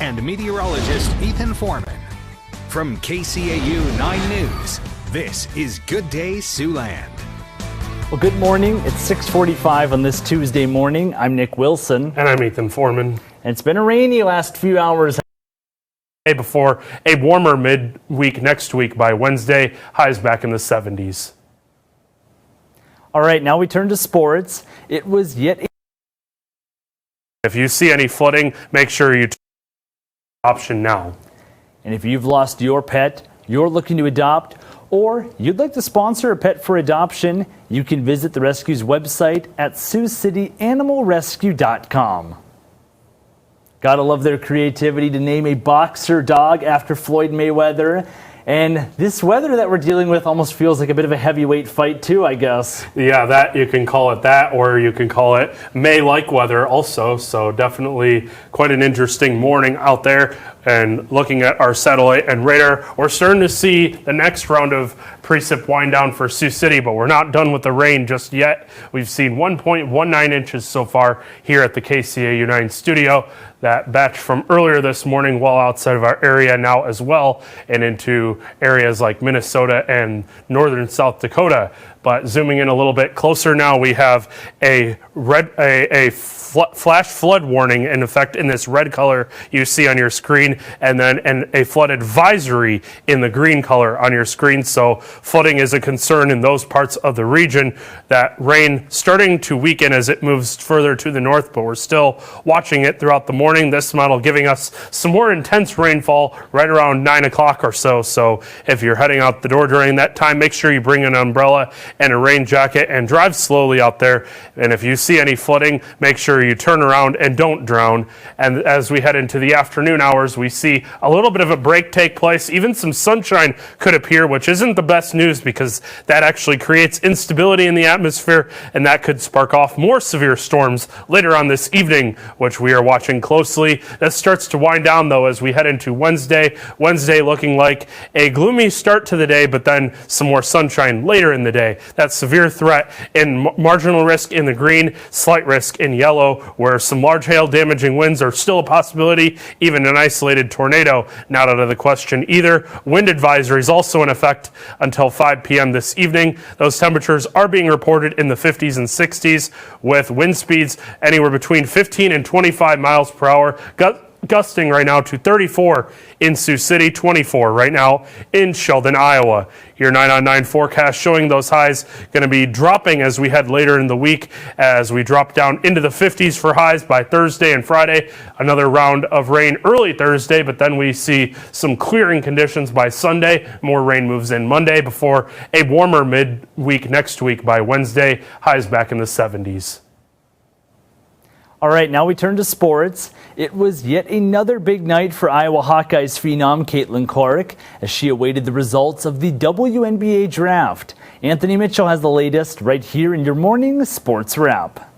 and meteorologist Ethan Foreman. From KCAU 9 News, this is Good Day Siouxland. Well, good morning. It's 6:45 on this Tuesday morning. I'm Nick Wilson. And I'm Ethan Foreman. And it's been a rainy last few hours. Before a warmer midweek next week by Wednesday, highs back in the 70s. All right, now we turn to sports. It was yet. If you see any flooding, make sure you option now. And if you've lost your pet, you're looking to adopt, or you'd like to sponsor a pet for adoption, you can visit the rescue's website at SiouxCityAnimalRescue.com. Gotta love their creativity to name a boxer dog after Floyd Mayweather. And this weather that we're dealing with almost feels like a bit of a heavyweight fight too, I guess. Yeah, that you can call it that, or you can call it May-like weather also. So definitely quite an interesting morning out there. And looking at our satellite and radar, we're starting to see the next round of precip wind down for Sioux City, but we're not done with the rain just yet. We've seen 1.19 inches so far here at the KCAU 9 studio. That batch from earlier this morning well outside of our area now as well, and into areas like Minnesota and northern South Dakota. But zooming in a little bit closer now, we have a flash flood warning in effect in this red color you see on your screen, and then a flood advisory in the green color on your screen. So flooding is a concern in those parts of the region. That rain starting to weaken as it moves further to the north, but we're still watching it throughout the morning. This model giving us some more intense rainfall right around 9 o'clock or so. So if you're heading out the door during that time, make sure you bring an umbrella and a rain jacket and drive slowly out there. And if you see any flooding, make sure you turn around and don't drown. And as we head into the afternoon hours, we see a little bit of a break take place. Even some sunshine could appear, which isn't the best news because that actually creates instability in the atmosphere, and that could spark off more severe storms later on this evening, which we are watching closely. That starts to wind down though as we head into Wednesday. Wednesday looking like a gloomy start to the day, but then some more sunshine later in the day. That severe threat in marginal risk in the green, slight risk in yellow, where some large hail damaging winds are still a possibility. Even an isolated tornado not out of the question either. Wind advisory is also in effect until 5 p.m. this evening. Those temperatures are being reported in the 50s and 60s with wind speeds anywhere between 15 and 25 miles per hour. Gusting right now to 34 in Sioux City, 24 right now in Sheldon, Iowa. Your 9-on-9 forecast showing those highs going to be dropping as we head later in the week, as we drop down into the 50s for highs by Thursday and Friday. Another round of rain early Thursday, but then we see some clearing conditions by Sunday. More rain moves in Monday before a warmer midweek next week by Wednesday. Highs back in the 70s. All right, now we turn to sports. It was yet another big night for Iowa Hawkeyes phenom Caitlin Clark as she awaited the results of the WNBA draft. Anthony Mitchell has the latest right here in your morning sports wrap.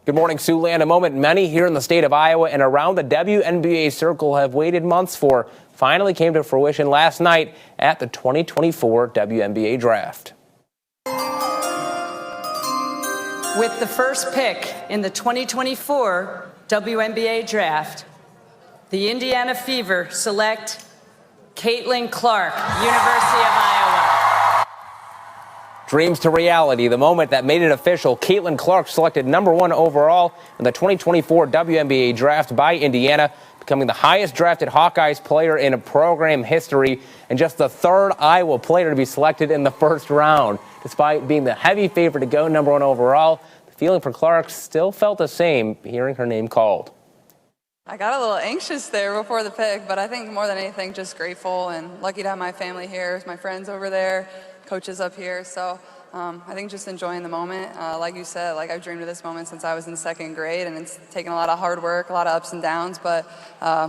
Good morning, Siouxland. A moment many here in the state of Iowa and around the WNBA circle have waited months for finally came to fruition last night at the 2024 WNBA draft. With the first pick in the 2024 WNBA draft, the Indiana Fever select Caitlin Clark, University of Iowa. Dreams to reality, the moment that made it official. Caitlin Clark selected #1 overall in the 2024 WNBA draft by Indiana, becoming the highest drafted Hawkeyes player in program history and just the third Iowa player to be selected in the first round. Despite being the heavy favorite to go #1 overall, the feeling for Clark still felt the same hearing her name called. I got a little anxious there before the pick, but I think more than anything, just grateful and lucky to have my family here, my friends over there, coaches up here. So I think just enjoying the moment. Like you said, like I've dreamed of this moment since I was in second grade, and it's taken a lot of hard work, a lot of ups and downs, but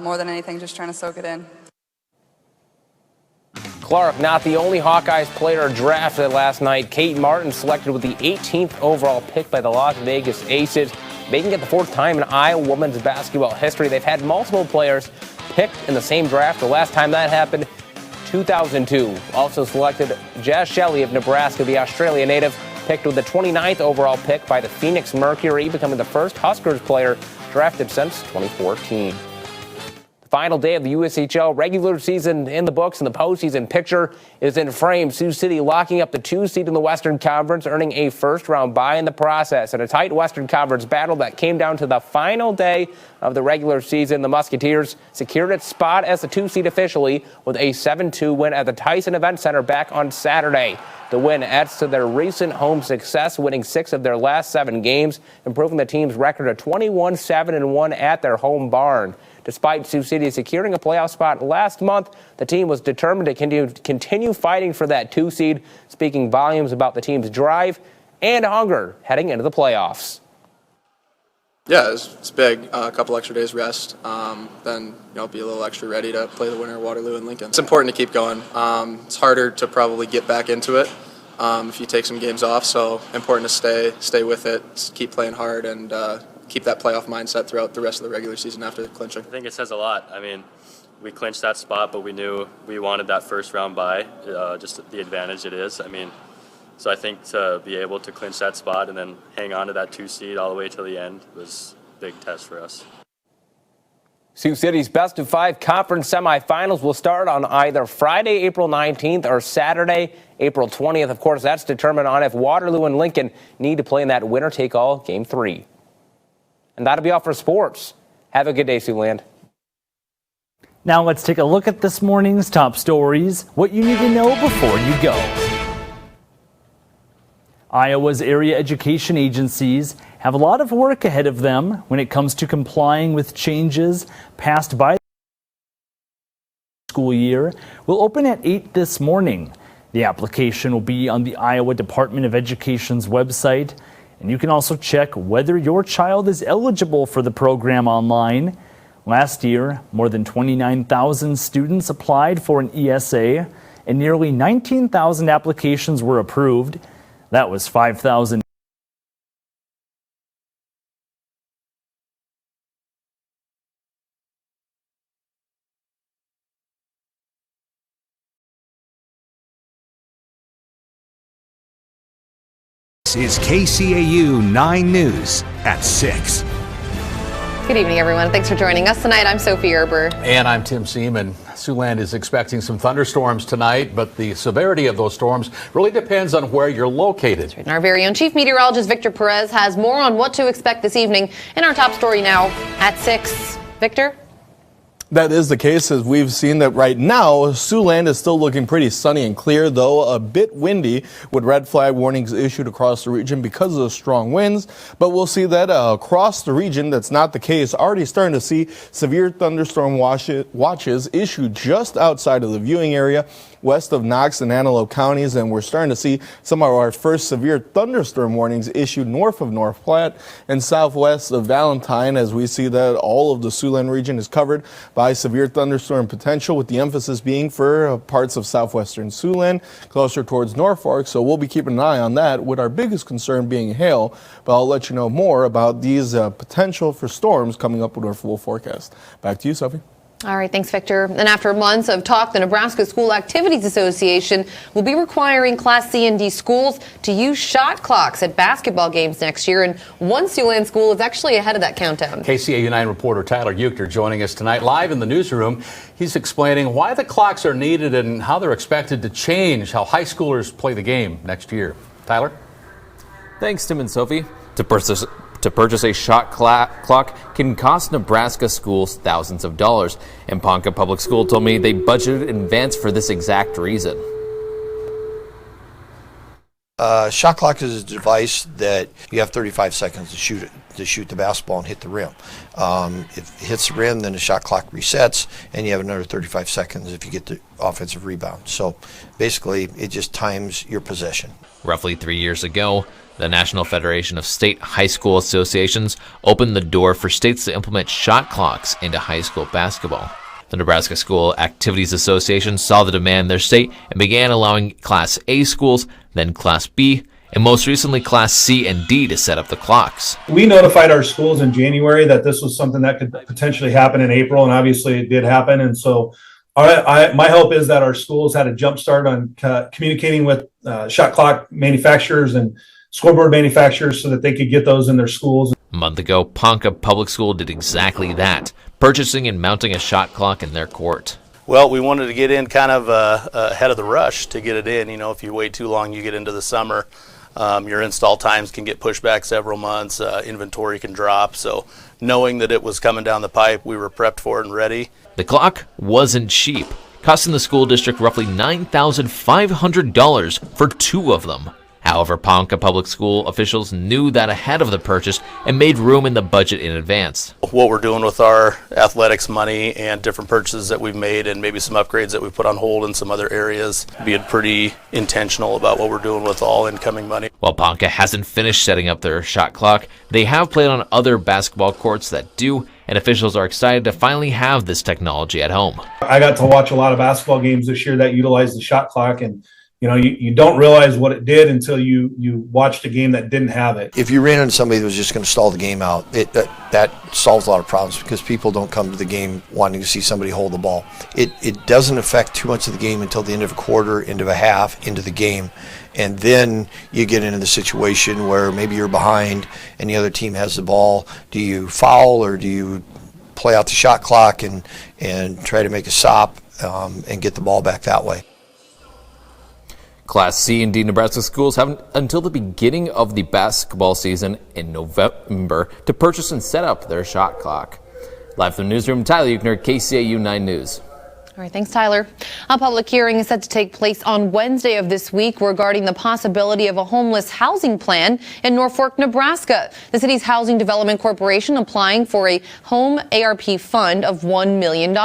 more than anything, just trying to soak it in. Clark, not the only Hawkeyes player drafted last night. Kate Martin selected with the 18th overall pick by the Las Vegas Aces, making it the fourth time in Iowa women's basketball history. They've had multiple players picked in the same draft. The last time that happened, 2002. Also selected Jazz Shelley of Nebraska, the Australian native, picked with the 29th overall pick by the Phoenix Mercury, becoming the first Huskers player drafted since 2014. Final day of the USHL regular season in the books, and the postseason picture is in frame. Sioux City locking up the 2 seed in the Western Conference, earning a first-round bye in the process. In a tight Western Conference battle that came down to the final day of the regular season, the Musketeers secured its spot as the 2 seed officially with a 7-2 win at the Tyson Event Center back on Saturday. The win adds to their recent home success, winning 6 of their last 7 games, improving the team's record of 21-7-1 at their home barn. Despite Sioux City securing a playoff spot last month, the team was determined to continue fighting for that 2 seed, speaking volumes about the team's drive and hunger heading into the playoffs. Yeah, it's big. A couple extra days rest, then be a little extra ready to play the winner of Waterloo and Lincoln. It's important to keep going. It's harder to probably get back into it if you take some games off. So important to stay with it, keep playing hard, and keep that playoff mindset throughout the rest of the regular season after the clinching. I think it says a lot. I mean, we clinched that spot, but we knew we wanted that first round bye, just the advantage it is. I mean, so I think to be able to clinch that spot and then hang on to that 2 seed all the way to the end was a big test for us. Sioux City's best of 5 conference semifinals will start on either Friday, April 19th or Saturday, April 20th. Of course, that's determined on if Waterloo and Lincoln need to play in that winner-take-all Game 3. And that'll be all for sports. Have a good day, Siouxland. Now let's take a look at this morning's top stories, what you need to know before you go. Iowa's area education agencies have a lot of work ahead of them when it comes to complying with changes passed by the school year. Will open at 8 this morning. The application will be on the Iowa Department of Education's website, and you can also check whether your child is eligible for the program online. Last year, more than 29,000 students applied for an ESA, and nearly 19,000 applications were approved. That was 5,000. This is KCAU 9 News at 6. Good evening, everyone. Thanks for joining us tonight. I'm Sophie Erber. And I'm Tim Seaman. Siouxland is expecting some thunderstorms tonight, but the severity of those storms really depends on where you're located. And our very own chief meteorologist, Victor Perez, has more on what to expect this evening in our top story now at 6. Victor? That is the case, as we've seen that right now. Siouxland is still looking pretty sunny and clear, though a bit windy, with red flag warnings issued across the region because of the strong winds. But we'll see that across the region, that's not the case. Already starting to see severe thunderstorm watches issued just outside of the viewing area, west of Knox and Antelope counties, and we're starting to see some of our first severe thunderstorm warnings issued north of North Platte and southwest of Valentine, as we see that all of the Siouxland region is covered by severe thunderstorm potential, with the emphasis being for parts of southwestern Siouxland, closer towards Norfolk. So we'll be keeping an eye on that, with our biggest concern being hail. But I'll let you know more about these potential for storms coming up with our full forecast. Back to you, Sophie. All right, thanks, Victor. And after months of talk, the Nebraska School Activities Association will be requiring Class C and D schools to use shot clocks at basketball games next year. And one Siouxland school is actually ahead of that countdown. KCAU 9 reporter Tyler Uechter joining us tonight live in the newsroom. He's explaining why the clocks are needed and how they're expected to change how high schoolers play the game next year. Tyler? Thanks, Tim and Sophie. To purchase a shot clock can cost Nebraska schools thousands of dollars. And Ponca Public School told me they budgeted in advance for this exact reason. Shot clock is a device that you have 35 seconds to shoot the basketball and hit the rim. If it hits the rim, then the shot clock resets, and you have another 35 seconds if you get the offensive rebound. So basically, it just times your possession. Roughly 3 years ago, the National Federation of State High School Associations opened the door for states to implement shot clocks into high school basketball. The Nebraska School Activities Association saw the demand in their state and began allowing Class A schools, then Class B, and most recently Class C and D to set up the clocks. We notified our schools in January that this was something that could potentially happen in April, and obviously it did happen. And so my hope is that our schools had a jump start on communicating with shot clock manufacturers and scoreboard manufacturers so that they could get those in their schools. A month ago, Ponca Public School did exactly that, purchasing and mounting a shot clock in their court. Well, we wanted to get in kind of ahead of the rush to get it in. You know, if you wait too long, you get into the summer. Your install times can get pushed back several months. Inventory can drop. So knowing that it was coming down the pipe, we were prepped for it and ready. The clock wasn't cheap, costing the school district roughly $9,500 for 2 of them. However, Ponca Public School officials knew that ahead of the purchase and made room in the budget in advance. What we're doing with our athletics money and different purchases that we've made and maybe some upgrades that we put on hold in some other areas, being pretty intentional about what we're doing with all incoming money. While Ponca hasn't finished setting up their shot clock, they have played on other basketball courts that do, and officials are excited to finally have this technology at home. I got to watch a lot of basketball games this year that utilize the shot clock, and you know, you don't realize what it did until you watched a game that didn't have it. If you ran into somebody that was just going to stall the game out, that solves a lot of problems because people don't come to the game wanting to see somebody hold the ball. It doesn't affect too much of the game until the end of a quarter, end of a half, into the game. And then you get into the situation where maybe you're behind and the other team has the ball. Do you foul or do you play out the shot clock and try to make a stop and get the ball back that way? Class C and D Nebraska schools have until the beginning of the basketball season in November to purchase and set up their shot clock. Live from the newsroom, Tyler Euchner, KCAU 9 News. All right, thanks, Tyler. A public hearing is set to take place on Wednesday of this week regarding the possibility of a homeless housing plan in Norfolk, Nebraska. The city's Housing Development Corporation applying for a home ARP fund of $1 million.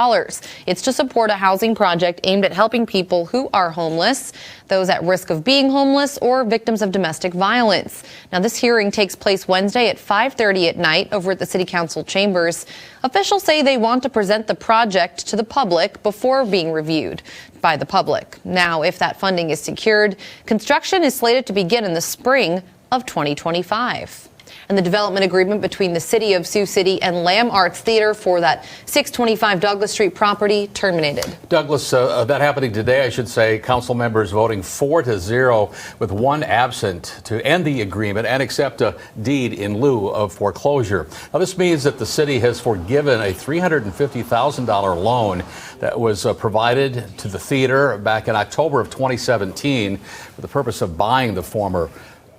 It's to support a housing project aimed at helping people who are homeless, those at risk of being homeless, or victims of domestic violence. Now, this hearing takes place Wednesday at 5:30 at night over at the City Council chambers. Officials say they want to present the project to the public before being reviewed by the public. Now, if that funding is secured, construction is slated to begin in the spring of 2025. And the development agreement between the city of Sioux City and Lamb Arts Theater for that 625 Douglas Street property terminated. Douglas, that happening today, I should say. Council members voting 4-0 with one absent to end the agreement and accept a deed in lieu of foreclosure. Now, this means that the city has forgiven a $350,000 loan that was provided to the theater back in October of 2017 for the purpose of buying the former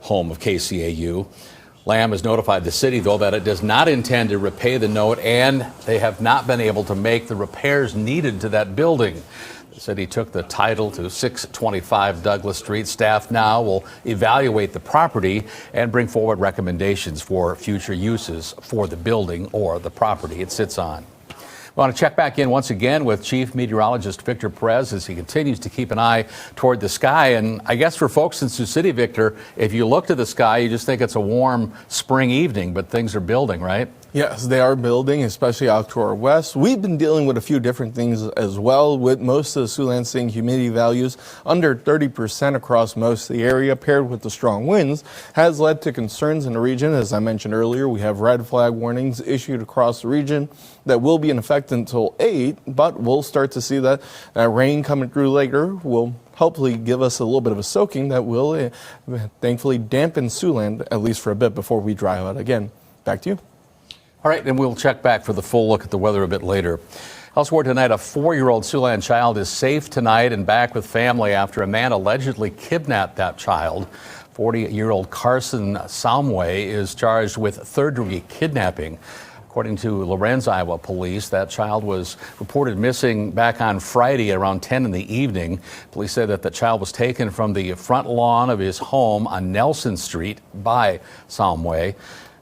home of KCAU. Lamb has notified the city, though, that it does not intend to repay the note, and they have not been able to make the repairs needed to that building. The city took the title to 625 Douglas Street. Staff now will evaluate the property and bring forward recommendations for future uses for the building or the property it sits on. We want to check back in once again with Chief Meteorologist Victor Perez as he continues to keep an eye toward the sky. And I guess for folks in Sioux City, Victor, if you look to the sky, you just think it's a warm spring evening, but things are building, right? Yes, they are building, especially out to our west. We've been dealing with a few different things as well, with most of the Siouxland seeing humidity values under 30% across most of the area, paired with the strong winds, has led to concerns in the region. As I mentioned earlier, we have red flag warnings issued across the region that will be in effect until 8, but we'll start to see that rain coming through later will hopefully give us a little bit of a soaking that will thankfully dampen Siouxland, at least for a bit, before we dry out again. Back to you. All right, and we'll check back for the full look at the weather a bit later. Elsewhere tonight, a 4-year-old Siouxland child is safe tonight and back with family after a man allegedly kidnapped that child. 40-year-old Carson Somway is charged with third-degree kidnapping. According to Lorenz, Iowa police, that child was reported missing back on Friday around 10 in the evening. Police said that the child was taken from the front lawn of his home on Nelson Street by Somway.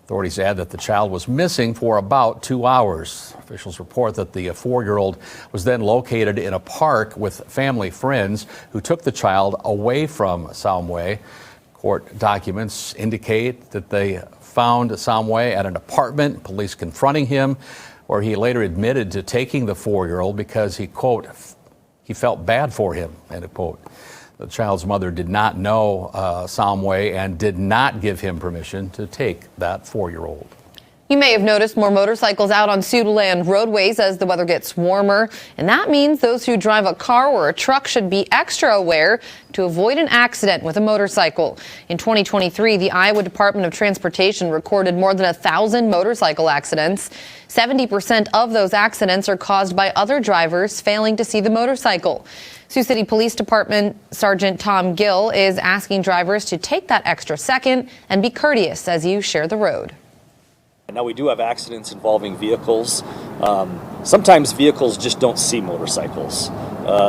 Authorities add that the child was missing for about 2 hours. Officials report that the 4-year-old was then located in a park with family friends who took the child away from Somway. Court documents indicate that they found Somway at an apartment, police confronting him, where he later admitted to taking the 4-year-old because he, quote, he felt bad for him, end of quote. The child's mother did not know Somway and did not give him permission to take that 4-year-old. You may have noticed more motorcycles out on Siouxland roadways as the weather gets warmer, and that means those who drive a car or a truck should be extra aware to avoid an accident with a motorcycle. In 2023, the Iowa Department of Transportation recorded more than 1,000 motorcycle accidents. 70% of those accidents are caused by other drivers failing to see the motorcycle. Sioux City Police Department Sergeant Tom Gill is asking drivers to take that extra second and be courteous as you share the road. Now, we do have accidents involving vehicles. Sometimes vehicles just don't see motorcycles.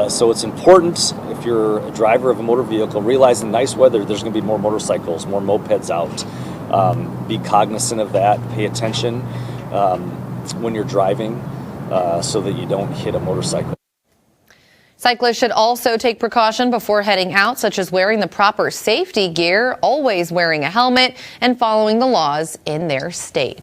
So it's important, if you're a driver of a motor vehicle, realize in nice weather there's going to be more motorcycles, more mopeds out. Be cognizant of that. Pay attention when you're driving so that you don't hit a motorcycle. Cyclists should also take precaution before heading out, such as wearing the proper safety gear, always wearing a helmet, and following the laws in their state.